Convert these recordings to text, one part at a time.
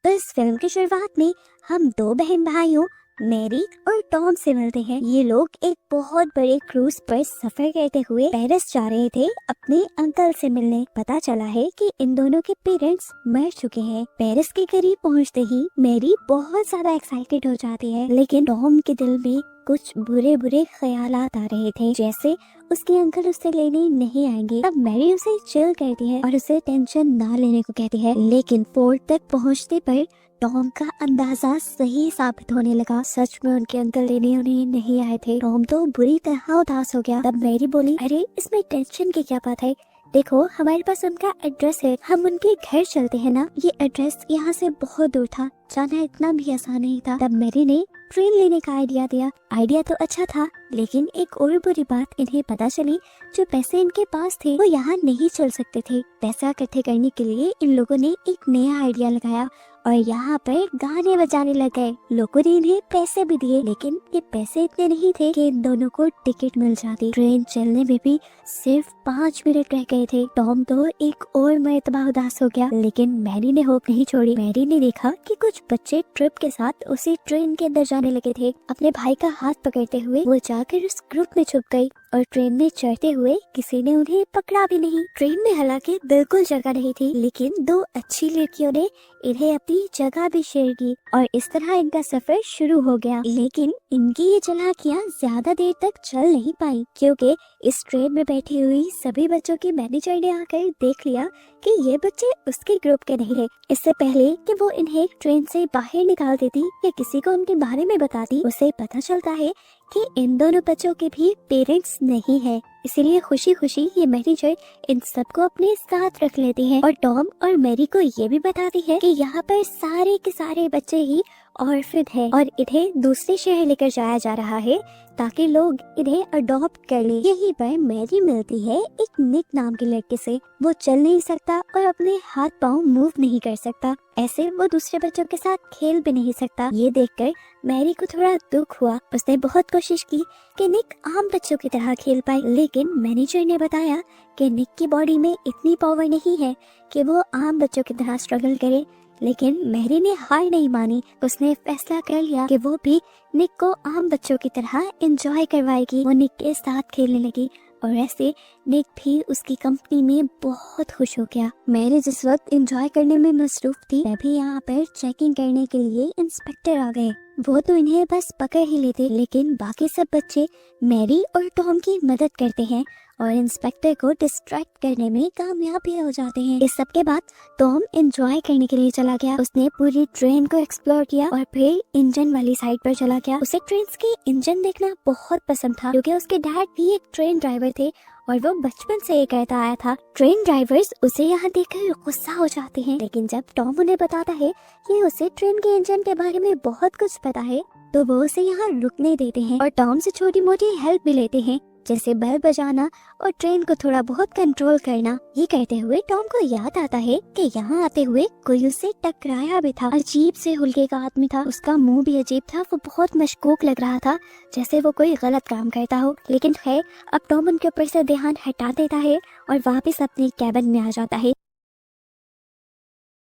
तो इस फिल्म की शुरुआत में हम दो बहन भाइयों मैरी और टॉम से मिलते हैं। ये लोग एक बहुत बड़े क्रूज पर सफर करते हुए पेरिस जा रहे थे अपने अंकल से मिलने। पता चला है कि इन दोनों के पेरेंट्स मर चुके हैं। पेरिस के करीब पहुंचते ही मैरी बहुत ज्यादा एक्साइटेड हो जाती है, लेकिन टॉम के दिल में कुछ बुरे बुरे ख्यालात आ रहे थे, जैसे उसके अंकल उसे लेने नहीं आएंगे। तब मैरी उसे चिल कहती है और उसे टेंशन ना लेने को कहती है, लेकिन फोर्ट तक पहुंचने पर टॉम का अंदाजा सही साबित होने लगा। सच में उनके अंकल लेने उन्हें नहीं आए थे। टॉम तो बुरी तरह उदास हो गया। तब मैरी बोली, अरे इसमें टेंशन की क्या बात है, देखो हमारे पास उनका एड्रेस है, हम उनके घर चलते हैं ना। ये एड्रेस यहाँ से बहुत दूर था, जाना इतना भी आसान नहीं था। तब मैरी ने ट्रेन लेने का आइडिया दिया। आइडिया तो अच्छा था, लेकिन एक और बुरी बात इन्हें पता चली, जो पैसे इनके पास थे वो यहाँ नहीं चल सकते थे। पैसा इकट्ठे करने के लिए इन लोगों ने एक नया आइडिया लगाया और यहाँ पर गाने बजाने लग गए। लोगों ने इन्हें पैसे भी दिए, लेकिन ये पैसे इतने नहीं थे कि इन दोनों को टिकट मिल जाती। ट्रेन चलने में भी सिर्फ 5 मिनट रह गए थे। टॉम तो एक और मर्तबा उदास हो गया, लेकिन मैरी ने होप नहीं छोड़ी। मैरी ने देखा कि कुछ बच्चे ट्रिप के साथ उसी ट्रेन के अंदर जाने लगे थे। अपने भाई का हाथ पकड़ते हुए वो जाकर उस ग्रुप में छुप गई और ट्रेन में चढ़ते हुए किसी ने उन्हें पकड़ा भी नहीं। ट्रेन में हालांकि बिल्कुल जगह नहीं थी, लेकिन दो अच्छी लड़कियों ने इन्हें अपनी जगह भी शेयर की और इस तरह इनका सफर शुरू हो गया। लेकिन इनकी ये चालाकियां ज्यादा देर तक चल नहीं पाई, क्योंकि इस ट्रेन में बैठी हुई सभी बच्चों की मैनेजर ने आकर देख लिया कि ये बच्चे उसके ग्रुप के नहीं है। इससे पहले कि वो इन्हें ट्रेन से बाहर निकाल देती या किसी को उनके बारे में बताती, उसे पता चलता है कि इन दोनों बच्चों के भी पेरेंट्स नहीं है। इसीलिए खुशी खुशी ये मैनेजर इन सबको अपने साथ रख लेती है और टॉम और मैरी को ये भी बताती है कि यहाँ पर सारे के सारे बच्चे ही ऑर्फन है और इन्हें दूसरे शहर लेकर जाया जा रहा है ताकि लोग इन्हें अडॉप्ट कर लें। यहीं पर मैरी मिलती है एक निक नाम के लड़के से। वो चल नहीं सकता और अपने हाथ पाँव मूव नहीं कर सकता, ऐसे वो दूसरे बच्चों के साथ खेल भी नहीं सकता। ये देखकर मैरी को थोड़ा दुख हुआ। उसने बहुत कोशिश की कि निक आम बच्चों की तरह खेल पाए, लेकिन मैनेजर ने बताया कि निक की बॉडी में इतनी पावर नहीं है कि वो आम बच्चों की तरह स्ट्रगल करे। लेकिन मैरी ने हार नहीं मानी। उसने फैसला कर लिया कि वो भी निक को आम बच्चों की तरह एंजॉय करवाएगी। वो निक के साथ खेलने लगी और ऐसे निक भी उसकी कंपनी में बहुत खुश हो गया। मैरी जिस वक्त एंजॉय करने में मसरूफ थी, तभी यहाँ पर चेकिंग करने के लिए इंस्पेक्टर आ गए। वो तो इन्हें बस पकड़ ही लेते, लेकिन बाकी सब बच्चे मैरी और टॉम की मदद करते हैं और इंस्पेक्टर को डिस्ट्रैक्ट करने में कामयाब भी हो जाते हैं। इस सब के बाद टॉम एंजॉय करने के लिए चला गया। उसने पूरी ट्रेन को एक्सप्लोर किया और फिर इंजन वाली साइड पर चला गया। उसे ट्रेन के इंजन देखना बहुत पसंद था, क्योंकि उसके डैड भी एक ट्रेन ड्राइवर थे और वो बचपन से ये कहता आया था। ट्रेन ड्राइवर्स उसे यहाँ देखकर गुस्सा हो जाते हैं, लेकिन जब टॉम उन्हें बताता है कि उसे ट्रेन के इंजन के बारे में बहुत कुछ पता है, तो वो उसे यहाँ रुकने देते हैं और टॉम से छोटी मोटी हेल्प भी लेते हैं, जैसे बेल बजाना और ट्रेन को थोड़ा बहुत कंट्रोल करना। ये कहते हुए टॉम को याद आता है कि यहाँ आते हुए कोई उससे टकराया भी था। अजीब से हुल्के का आदमी था, उसका मुंह भी अजीब था। वो बहुत मशकूक लग रहा था, जैसे वो कोई गलत काम करता हो। लेकिन खैर, अब टॉम उनके ऊपर से ध्यान हटा देता है और वापस अपने कैबिन में आ जाता है।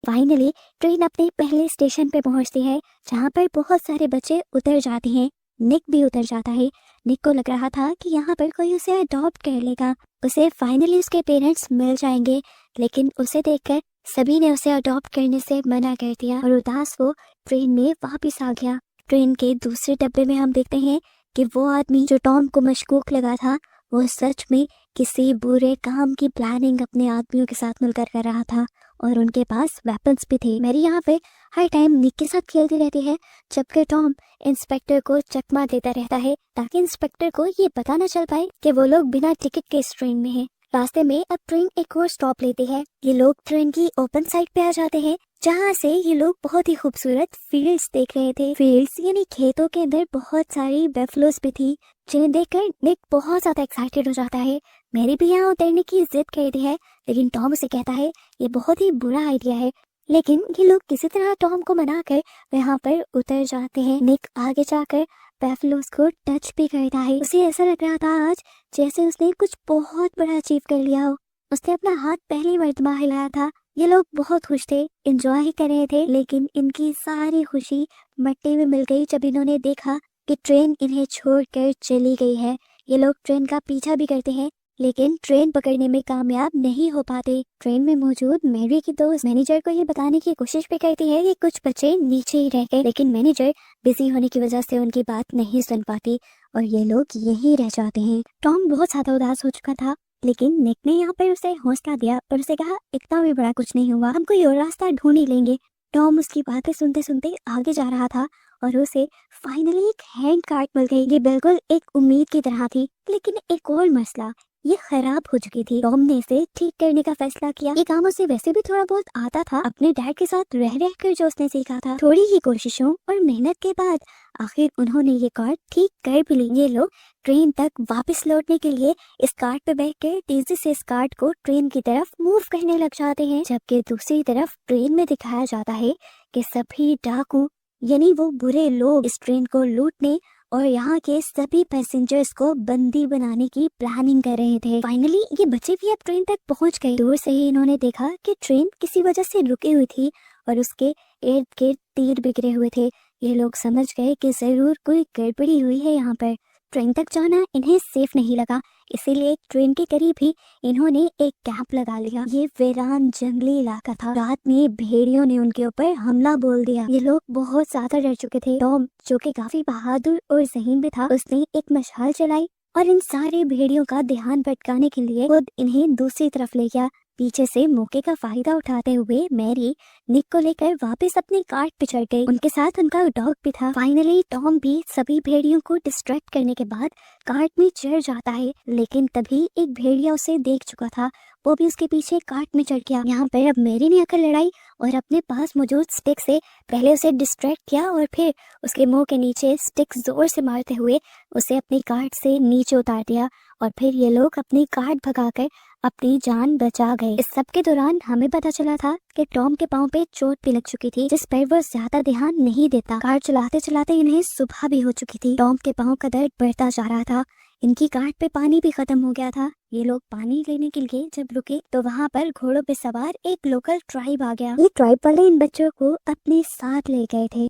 फाइनली ट्रेन अपने पहले स्टेशन पे पहुंचती है, जहाँ पर बहुत सारे बच्चे उतर जाते हैं। निक भी उतर जाता है। निक को लग रहा था कि यहाँ पर कोई उसे अडॉप्ट कर लेगा, उसे फाइनली उसके पेरेंट्स मिल जाएंगे, लेकिन उसे देखकर सभी ने उसे अडॉप्ट करने से मना कर दिया और उदास वो ट्रेन में वापस आ गया। ट्रेन के दूसरे डब्बे में हम देखते हैं कि वो आदमी जो टॉम को मशकूक लगा था, वो सच में किसी बुरे काम की प्लानिंग अपने आदमियों के साथ मिलकर कर रहा था और उनके पास वेपन्स भी थे। मैरी यहाँ पे हर टाइम निक के साथ खेलती रहती है, जबकि टॉम इंस्पेक्टर को चकमा देता रहता है ताकि इंस्पेक्टर को ये पता न चल पाए कि वो लोग बिना टिकट के इस ट्रेन में हैं। रास्ते में अब ट्रेन एक और स्टॉप लेती है। ये लोग ट्रेन की ओपन साइड पे आ जाते हैं, जहाँ से ये लोग बहुत ही खूबसूरत फील्ड्स देख रहे थे। फील्ड्स यानी खेतों के अंदर बहुत सारी बेफलोस भी थी, जिन्हें देखकर निक बहुत ज्यादा एक्साइटेड हो जाता है। मैरी भी यहाँ उतरने की जिद करती है, लेकिन टॉम उसे कहता है ये बहुत ही बुरा आइडिया है। लेकिन ये लोग किसी तरह टॉम को मनाकर वहाँ पर उतर जाते हैं। निक आगे जाकर बेफलोस को टच भी करता है। उसे ऐसा लग रहा था आज जैसे उसने कुछ बहुत बड़ा अचीव कर लिया हो। उसने अपना हाथ पहली मर्तबा हिलाया था, ये लोग बहुत खुश थे, एंजॉय कर रहे थे, लेकिन इनकी सारी खुशी मट्टी में मिल गई जब इन्होंने देखा कि ट्रेन इन्हें छोड़कर चली गई है। ये लोग ट्रेन का पीछा भी करते हैं, लेकिन ट्रेन पकड़ने में कामयाब नहीं हो पाते। ट्रेन में मौजूद मैरी की दोस्त मैनेजर को ये बताने की कोशिश भी करती है कि कुछ बच्चे नीचे ही रह गए, लेकिन मैनेजर बिजी होने की वजह से उनकी बात नहीं सुन पाती और ये लोग यहीं रह जाते हैं। टॉम बहुत ज्यादा उदास हो चुका था, लेकिन निक ने यहाँ पर उसे हौसला दिया और उसे कहा इतना भी बड़ा कुछ नहीं हुआ, हम कोई और रास्ता ढूंढ ही लेंगे। टॉम उसकी बातें सुनते सुनते आगे जा रहा था और उसे फाइनली एक हैंड कार्ट मिल गई। ये बिल्कुल एक उम्मीद की तरह थी, लेकिन एक और मसला, ये खराब हो चुकी थी। टॉम ने इसे ठीक करने का फैसला किया। ये काम उसे वैसे भी थोड़ा बहुत आता था, अपने डैड के साथ रह रह कर जो उसने सीखा था। थोड़ी ही कोशिशों और मेहनत के बाद आखिर उन्होंने ये कार्ट ठीक कर भी ली। ये लोग ट्रेन तक वापस लौटने के लिए इस कार्ट पे बैठकर तेजी से इस कार्ट को ट्रेन की तरफ मूव करने लग जाते हैं, जबकि दूसरी तरफ ट्रेन में दिखाया जाता है कि सभी डाकू यानी वो बुरे लोग इस ट्रेन को लूटने और यहाँ के सभी पैसेंजर्स को बंदी बनाने की प्लानिंग कर रहे थे। फाइनली ये बच्चे भी अब ट्रेन तक पहुँच गए। दूर से ही इन्होंने देखा कि ट्रेन किसी वजह से रुकी हुई थी और उसके इर्द गिर्द तीर बिखरे हुए थे। ये लोग समझ गए कि जरूर कोई गड़बड़ी हुई है यहाँ पर। ट्रेन तक जाना इन्हें सेफ नहीं लगा, इसीलिए ट्रेन के करीब ही इन्होंने एक कैंप लगा लिया। ये वीरान जंगली इलाका था। रात में भेड़ियों ने उनके ऊपर हमला बोल दिया। ये लोग बहुत ज्यादा डर चुके थे। टॉम जो कि काफी बहादुर और ज़हीन भी था, उसने एक मशाल चलाई और इन सारे भेड़ियों का ध्यान भटकाने के लिए खुद इन्हें दूसरी तरफ ले गया। पीछे से मौके का फायदा उठाते हुए मैरी निक को लेकर वापस अपनी कार्ट पे चढ़ गई। उनके साथ उनका डॉग भी था। फाइनली टॉम भी सभी भेड़ियों को डिस्ट्रैक्ट करने के बाद कार्ट में चढ़ जाता है, लेकिन तभी एक भेड़िया उसे देख चुका था, वो भी उसके पीछे कार्ट में चढ़ गया। यहाँ पर अब मैरी ने आकर लड़ाई और अपने पास मौजूद स्टिक से पहले उसे डिस्ट्रैक्ट किया और फिर उसके मुंह के नीचे स्टिक जोर से मारते हुए उसे अपनी कार्ट से नीचे उतार दिया और फिर ये लोग अपनी कार्ट भगाकर अपनी जान बचा गए। इस सब के दौरान हमें पता चला था कि टॉम के पांव पे चोट भी लग चुकी थी, जिस पर वो ज्यादा ध्यान नहीं देता। कार चलाते चलाते इन्हें सुबह भी हो चुकी थी। टॉम के पांव का दर्द बढ़ता जा रहा था। इनकी कार्ट पे पानी भी खत्म हो गया था। ये लोग पानी लेने के लिए जब रुके तो वहाँ पर घोड़ों पे सवार एक लोकल ट्राइब आ गया। ये ट्राइब वाले इन बच्चों को अपने साथ ले गए थे।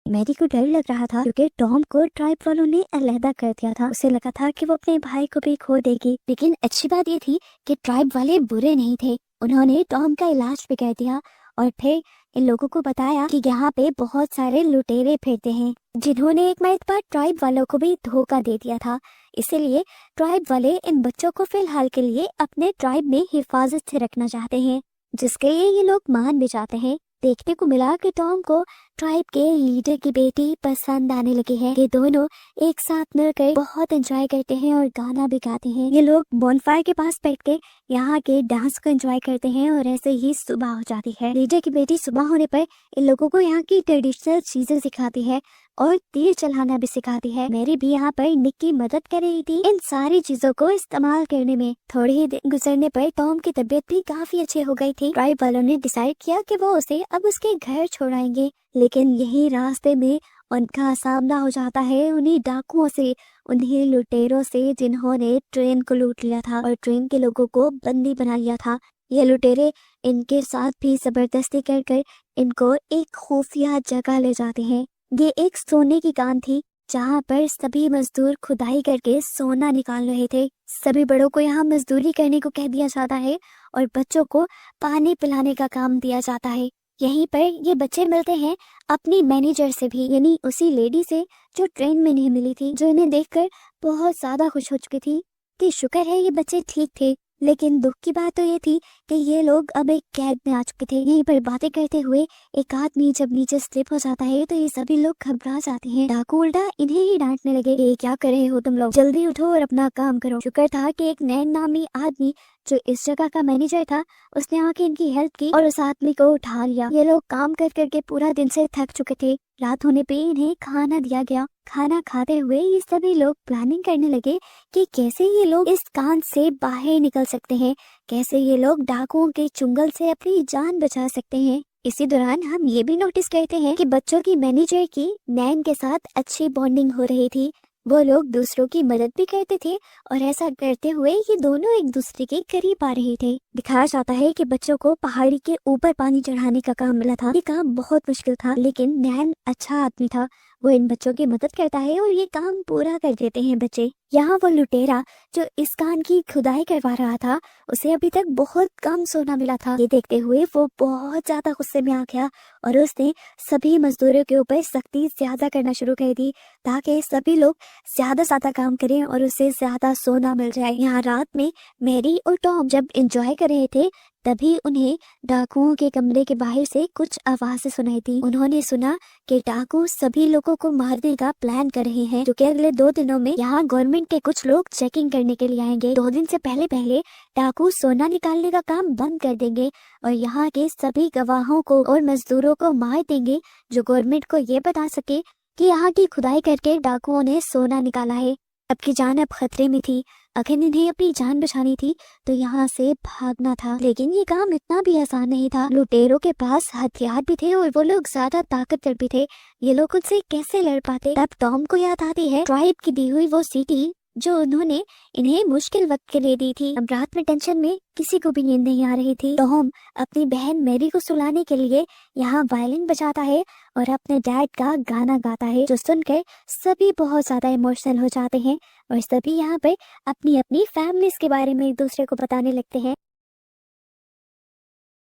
मैरी को डर लग रहा था क्योंकि टॉम को ट्राइब वालों ने अलहदा कर दिया था। उसे लगा था कि वो अपने भाई को भी खो देगी, लेकिन अच्छी बात ये थी कि ट्राइब वाले बुरे नहीं थे। उन्होंने टॉम का इलाज भी कर दिया और फिर इन लोगों को बताया कि यहाँ पे बहुत सारे लुटेरे फिरते हैं, जिन्होंने एक मर्तबा ट्राइब वालों को भी धोखा दे दिया था। इसीलिए ट्राइब वाले इन बच्चों को फिलहाल के लिए अपने ट्राइब में हिफाजत से रखना चाहते हैं, जिसके लिए ये लोग मान भी जाते हैं। देखने को मिला कि टॉम को ट्राइब के लीडर की बेटी पसंद आने लगी है। ये दोनों एक साथ मिलकर बहुत एंजॉय करते हैं और गाना भी गाते हैं। ये लोग बॉनफायर के पास बैठ के यहाँ के डांस को एंजॉय करते हैं और ऐसे ही सुबह हो जाती है। लीडर की बेटी सुबह होने पर इन लोगों को यहाँ की ट्रेडिशनल चीजें सिखाती है और तीर चलाना भी सिखाती है। मेरी भी यहाँ पर निक की मदद कर रही थी इन सारी चीजों को इस्तेमाल करने में। थोड़े ही दिन गुजरने पर टॉम की तबीयत भी काफी अच्छी हो गई थी। ट्राइब वालों ने डिसाइड किया कि वो उसे अब उसके घर छोड़ाएंगे, लेकिन यही रास्ते में उनका सामना हो जाता है उन्हीं डाकुओं से, उन्हीं लुटेरों से जिन्होंने ट्रेन को लूट लिया था और ट्रेन के लोगों को बंदी बना लिया था। ये लुटेरे इनके साथ भी जबरदस्ती कर इनको एक खुफिया जगह ले जाते हैं। ये एक सोने की कान थी जहाँ पर सभी मजदूर खुदाई करके सोना निकाल रहे थे। सभी बड़ों को यहाँ मजदूरी करने को कह दिया जाता है और बच्चों को पानी पिलाने का काम दिया जाता है। यहीं पर ये बच्चे मिलते हैं अपनी मैनेजर से भी, यानी उसी लेडी से जो ट्रेन में नहीं मिली थी, जो इन्हें देखकर बहुत ज्यादा खुश हो चुकी थी कि शुक्र है ये बच्चे ठीक थे। लेकिन दुख की बात तो ये थी कि ये लोग अब एक कैद में आ चुके थे। यहीं पर बातें करते हुए एक आदमी जब नीचे स्लिप हो जाता है तो ये सभी लोग घबरा जाते हैं। डाकू उल्टा इन्हें ही डांटने लगे, ये क्या कर रहे हो तुम लोग, जल्दी उठो और अपना काम करो। शुक्र था कि एक नैन नामी आदमी जो इस जगह का मैनेजर था, उसने आके इनकी हेल्प की और उस आदमी को उठा लिया। ये लोग काम कर करके पूरा दिन से थक चुके थे। रात होने पे इन्हें खाना दिया गया। खाना खाते हुए ये सभी लोग प्लानिंग करने लगे कि कैसे ये लोग इस कांड से बाहर निकल सकते हैं, कैसे ये लोग डाकुओं के चुंगल से अपनी जान बचा सकते हैं। इसी दौरान हम ये भी नोटिस करते हैं कि बच्चों की मैनेजर की नैन के साथ अच्छी बॉन्डिंग हो रही थी। वो लोग दूसरों की मदद भी करते थे और ऐसा करते हुए ये दोनों एक दूसरे के करीब आ रहे थे। दिखाया जाता है कि बच्चों को पहाड़ी के ऊपर पानी चढ़ाने का काम मिला था। ये काम बहुत मुश्किल था, लेकिन नैन अच्छा आदमी था। वो इन बच्चों की मदद करता है और ये काम पूरा कर देते हैं बच्चे। यहाँ वो लुटेरा जो इस कान की खुदाई करवा रहा था, उसे अभी तक बहुत कम सोना मिला था। ये देखते हुए वो बहुत ज्यादा गुस्से में आ गया और उसने सभी मजदूरों के ऊपर सख्ती ज्यादा करना शुरू कर दी, ताकि सभी लोग ज्यादा काम करें और उसे ज्यादा सोना मिल जाए। यहाँ रात में मैरी और टॉम जब एंजॉय कर रहे थे, तभी उन्हें डाकुओं के कमरे के बाहर से कुछ आवाजें सुनाई दी। उन्होंने सुना कि डाकू सभी लोगों को मारने का प्लान कर रहे हैं, क्योंकि अगले 2 दिनों में यहाँ गवर्नमेंट के कुछ लोग चेकिंग करने के लिए आएंगे। 2 दिन से पहले पहले डाकू सोना निकालने का काम बंद कर देंगे और यहाँ के सभी गवाहों को और मजदूरों को मार देंगे जो गवर्नमेंट को ये बता सके कि यहाँ की खुदाई करके डाकुओं ने सोना निकाला है। सबकी जान अब खतरे में थी। अगर इन्हें अपनी जान बचानी थी तो यहाँ से भागना था, लेकिन ये काम इतना भी आसान नहीं था। लुटेरों के पास हथियार भी थे और वो लोग ज्यादा ताकतवर भी थे। ये लोग उनसे कैसे लड़ पाते? तब टॉम को याद आती है ट्राइब की दी हुई वो सीटी जो उन्होंने इन्हें मुश्किल वक्त के लिए दी थी। अब रात में टेंशन में किसी को भी नींद नहीं आ रही थी। टॉम अपनी बहन मैरी को सुलाने के लिए यहाँ वायलिन बजाता है और अपने डैड का गाना गाता है, जो सुनकर सभी बहुत ज्यादा इमोशनल हो जाते हैं और सभी यहाँ पर अपनी अपनी फैमिलीज के बारे में एक दूसरे को बताने लगते हैं।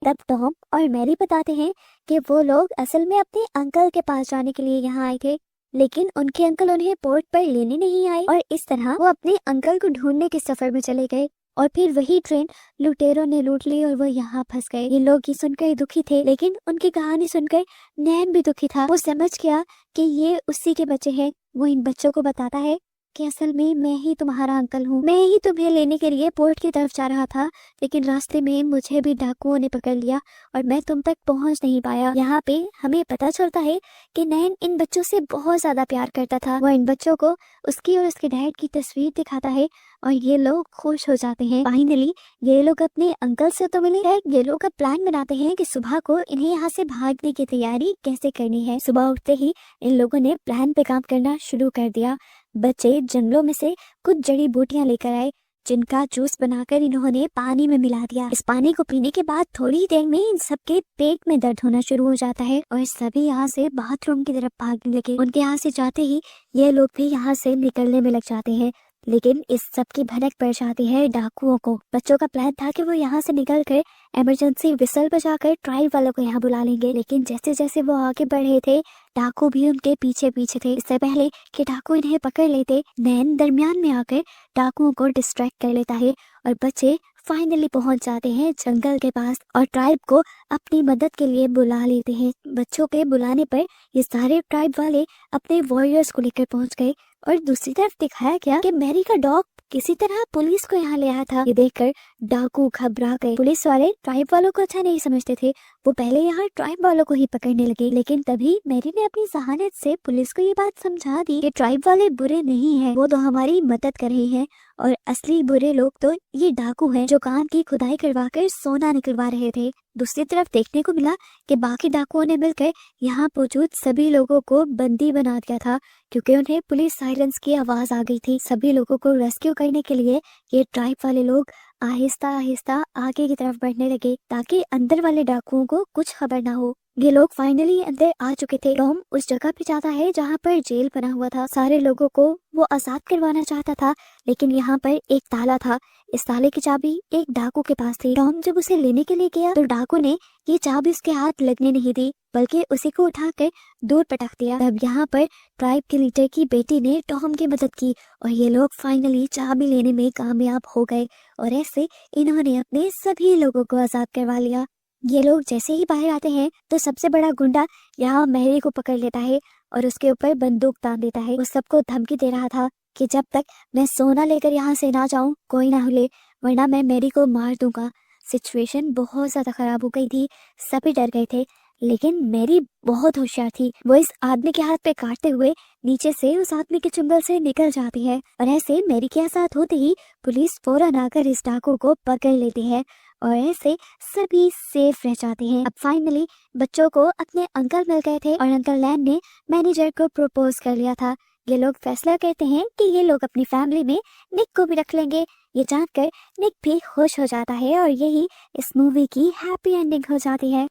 तब टॉम और मैरी बताते हैं कि वो लोग असल में अपने अंकल के पास जाने के लिए यहाँ आए थे, लेकिन उनके अंकल उन्हें पोर्ट पर लेने नहीं आए और इस तरह वो अपने अंकल को ढूंढने के सफर में चले गए और फिर वही ट्रेन लुटेरों ने लूट ली और वो यहाँ फंस गए। ये लोग ये सुनकर दुखी थे, लेकिन उनकी कहानी सुनकर नैन भी दुखी था। वो समझ गया कि ये उसी के बच्चे हैं। वो इन बच्चों को बताता है कि असल में मैं ही तुम्हारा अंकल हूँ। मैं ही तुम्हें लेने के लिए पोर्ट की तरफ जा रहा था, लेकिन रास्ते में मुझे भी डाकुओं ने पकड़ लिया और मैं तुम तक पहुँच नहीं पाया। यहाँ पे हमें पता चलता है कि नैन इन बच्चों से बहुत ज्यादा प्यार करता था। वो इन बच्चों को उसकी और उसके डैड की तस्वीर दिखाता है और ये लोग खुश हो जाते हैं। फाइनली ये लोग अपने अंकल से तो मिले हैं। ये लोग अब प्लान बनाते हैं कि सुबह को इन्हें यहाँ से भागने की तैयारी कैसे करनी है। सुबह उठते ही इन लोगों ने प्लान पे काम करना शुरू कर दिया। बच्चे जंगलों में से कुछ जड़ी बूटियां लेकर आए, जिनका जूस बनाकर इन्होंने पानी में मिला दिया। इस पानी को पीने के बाद थोड़ी देर में इन सबके पेट में दर्द होना शुरू हो जाता है और सभी यहाँ से बाथरूम की तरफ भागने लगे। उनके यहाँ से जाते ही ये लोग भी यहाँ से निकलने में लग जाते हैं, लेकिन इस सब की भनक पड़ जाती है डाकुओं को। बच्चों का प्लान था कि वो यहाँ से निकल कर इमरजेंसी विसल बजाकर ट्राइब वालों को यहाँ बुला लेंगे, लेकिन जैसे जैसे वो आगे बढ़ रहे थे डाकू भी उनके पीछे पीछे थे। इससे पहले कि डाकू इन्हें पकड़ लेते, नैन दरमियान में आकर डाकुओं को डिस्ट्रैक्ट कर लेता है और बच्चे फाइनली पहुंच जाते हैं जंगल के पास और ट्राइब को अपनी मदद के लिए बुला लेते हैं। बच्चों के बुलाने पर ये सारे ट्राइब वाले अपने वॉरियर्स को लेकर पहुंच गए और दूसरी तरफ दिखाया गया कि मैरी का डॉग किसी तरह पुलिस को यहाँ ले आया था। ये देखकर डाकू घबरा गए। पुलिस वाले ट्राइब वालों को अच्छा नहीं समझते थे। वो पहले यहाँ ट्राइब वालों को ही पकड़ने लगे, लेकिन तभी मैरी ने अपनी जहानत से पुलिस को ये बात समझा दी कि ट्राइब वाले बुरे नहीं हैं, वो तो हमारी मदद कर रहे हैं और असली बुरे लोग तो ये डाकू हैं जो कान की खुदाई करवा कर सोना निकलवा रहे थे। दूसरी तरफ देखने को मिला कि बाकी डाकुओं ने मिलकर यहाँ मौजूद सभी लोगों को बंदी बना दिया था, क्योंकि उन्हें पुलिस सायरन्स की आवाज आ गई थी। सभी लोगों को रेस्क्यू करने के लिए ये ट्राइब वाले लोग आहिस्ता आहिस्ता आगे की तरफ बढ़ने लगे, ताकि अंदर वाले डाकुओं को कुछ खबर ना हो। ये लोग फाइनली अंदर आ चुके थे। टॉम उस जगह पे जाता है जहाँ पर जेल बना हुआ था। सारे लोगों को वो आजाद करवाना चाहता था, लेकिन यहाँ पर एक ताला था। इस ताले की चाबी एक डाकू के पास थी। टॉम जब उसे लेने के लिए गया तो डाकू ने ये चाबी उसके हाथ लगने नहीं दी, बल्कि उसी को उठाकर दूर पटक दिया। तब यहाँ पर ट्राइब के लीडर की बेटी ने टॉम की मदद की और ये लोग फाइनली चाबी लेने में कामयाब हो गए और ऐसे इन्होंने अपने सभी लोगों को आजाद करवा लिया। ये लोग जैसे ही बाहर आते हैं तो सबसे बड़ा गुंडा यहाँ मैरी को पकड़ लेता है और उसके ऊपर बंदूक तान देता है। वो सबको धमकी दे रहा था कि जब तक मैं सोना लेकर यहाँ से ना जाऊं कोई ना हिले, वरना मैं मैरी को मार दूंगा। सिचुएशन बहुत ज्यादा खराब हो गई थी, सभी डर गए थे, लेकिन मैरी बहुत होशियार थी। वो इस आदमी के हाथ पे काटते हुए नीचे से उस आदमी के चुंगल से निकल जाती है और ऐसे मैरी के साथ होते ही पुलिस फौरन आकर इस डाकू को पकड़ लेती है और ऐसे सभी सेफ रह जाते हैं। अब फाइनली बच्चों को अपने अंकल मिल गए थे और अंकल लैन ने मैनेजर को प्रपोज कर लिया था ये लोग फैसला करते हैं कि ये लोग अपनी फैमिली में निक को भी रख लेंगे। ये जानकर निक भी खुश हो जाता है और यही इस मूवी की हैप्पी एंडिंग हो जाती है।